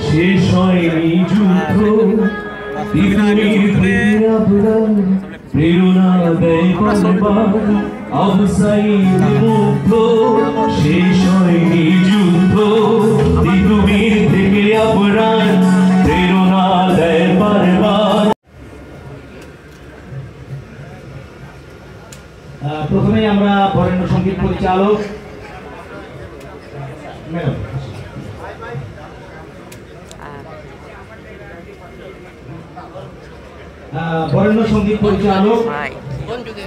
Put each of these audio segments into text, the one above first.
শেষ হয়নি যুদ্ধ, প্রেরণা দেয় বারবার, মুগ্ধ শেষ হয়নি যুদ্ধ, পৃথিবীর থেকে অপরাধ প্রেরণা দেয় বারবার। প্রথমে আমরা বরেণ্য সঙ্গীত পরিচালক বরেণ্য সঙ্গীত পরিচালক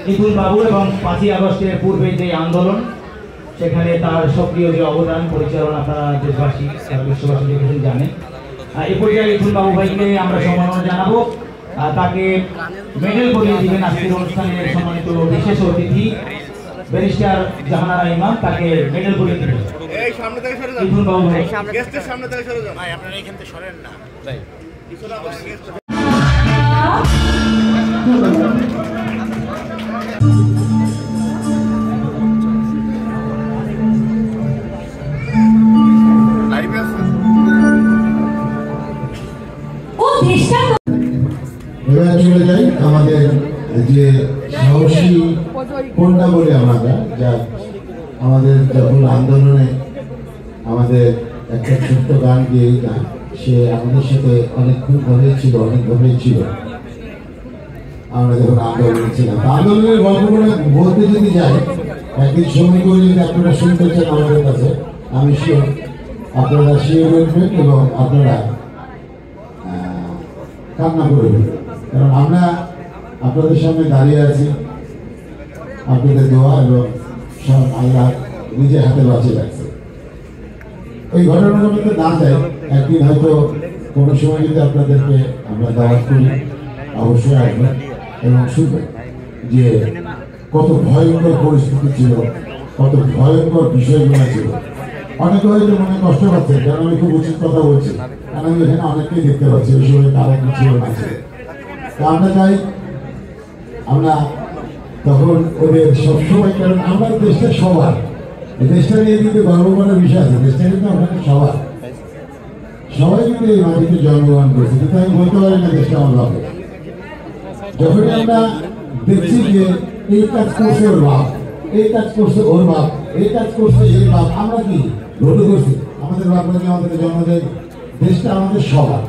মিথুন বাবু এবং 5ই আগস্টের পূর্বে যে আন্দোলন, সেখানে তার সক্রিয় যে অবদান পরিচালনা আপনারা দেশবাসী বিশ্ববাসী দেখেছেন জানেন। এই পর্যায়ে মিথুন বাবু ভাইকে আমরা সম্মাননা জানাবো। তাকে মেডেল পরিয়ে দিবেন আজকের অনুষ্ঠানের সম্মানিত বিশেষ অতিথি ব্যারিস্টার জাহানারা ইমাম, তাকে মেডেল পরিয়ে দিবেন। মিথুন বাবু ভাই আপনারা এখান থেকে সরেন না। এবার চলে যাই আমাদের যে সাহসী কন্যা বলে আমরা, যা আমাদের যখন আন্দোলনে আমাদের একটা ছোট্ট গান গিয়ে গান, সে আমাদের সাথে অনেকক্ষণ ঘরে ছিল, অনেক ঘরে ছিল আমরা যখন আন্দোলনে ছিলাম। আন্দোলনের গল্পগুলো বলতে যদি যাই, একদিন সময় করে যদি আপনারা শুনতে চান আমাদের কাছে, আমি শিওর আপনারা শিওর বলবেন এবং আপনারা কান্না করবেন। কারণ আমরা আপনাদের সামনে দাঁড়িয়ে আছি আপনাদের দোয়া এবং সব আল্লাহ নিজের হাতে বাঁচিয়ে রাখছে। এই ঘটনাটা মধ্যে না যায়, একদিন হয়তো কোনো সময় যদি আপনাদেরকে আমরা দাওয়াত করি, অবশ্যই আসবেন এবং শুনবেন যে কত ভয়ঙ্কর পরিস্থিতি ছিল, কত ভয়ঙ্কর বিষয়গুলো ছিল। অনেকে হয়তো মনে কষ্ট পাচ্ছে, কারণ আমি খুব উচিত কথা বলছি, কারণ আমি এখানে অনেককেই দেখতে পাচ্ছি ওই সময় কারণ ছিল না। তা আমরা চাই আমরা তখন ওদের সবসময়, কারণ আমরা দেশটা সবার, দেশটা নিয়ে কিন্তু গর্ব করার বিষয় আছে, দেশটা কিন্তু আমাদের সবার, সবাই কিন্তু এই মাটিতে জন্মগ্রহণ করেছে, কিন্তু আমি বলতে পারি না দেশটা আমার বাপের। যখনই আমরা দেখছি যে এই কাজ করছে ওর বাপ, এই কাজ করছে ওর বাপ, এই কাজ করছে এই বাপ, আমরা কি রোধ করছি? আমাদের বাপরা কি আমাদেরকে জন্ম দেয়? দেশটা আমাদের সবার।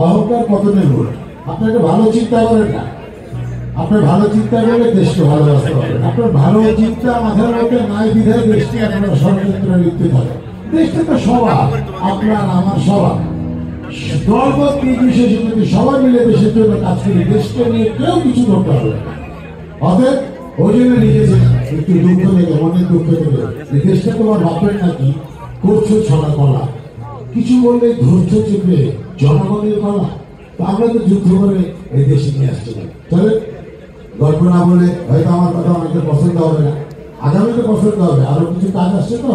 অহংকার পতনের রোধ। আপনাকে ভালো চিন্তা করেন না, আপনার ভালো চিন্তা করলে দেশকে ভালোবাসতে পারবেন। আপনার ভালো চিন্তা মাথার মধ্যে নাই বিধায় দেশকে আপনারা ষড়যন্ত্রে লিপ্ত থাকে। দেশটা তো সবার, আপনার আমার সবার। দলবদ্ধ নির্বিশেষে যদি সবাই মিলে দেশের জন্য কাজ করি, দেশকে নিয়ে কেউ কিছু করতে হবে না। অতএব ওই জন্য নিজেছে একটু দুঃখ থেকে, অনেক দুঃখ থেকে, এই দেশটা তোমার বাপের নাকি করছো ছড়া কলা, কিছু বললে ধৈর্য চেপে জনগণের কলা। তো আমরা তো যুদ্ধ করে এই দেশে নিয়ে আসছি। তাহলে গল্প না বলে হয়তো আমার কথা অনেকের পছন্দ হবে না, আগামীতে পছন্দ হবে। আরো কিছু কাজ আসছে, তো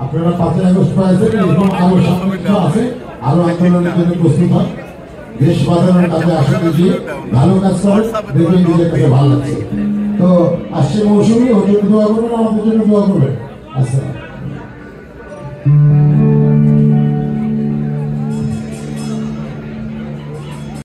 আপনারা 5ই আগস্ট পাইছেন, এরকম আরো সামনে আছে, আরো আন্দোলনের জন্য প্রস্তুত হয়। দেশ বাঁচানোর কাজে আসলে গিয়ে ভালো কাজ করেন, দেখবেন নিজের কাছে ভালো লাগছে। তো আসছে মৌসুমী, ওর জন্য দোয়া করবেন, আমাদের জন্য দোয়া করবেন। আচ্ছা।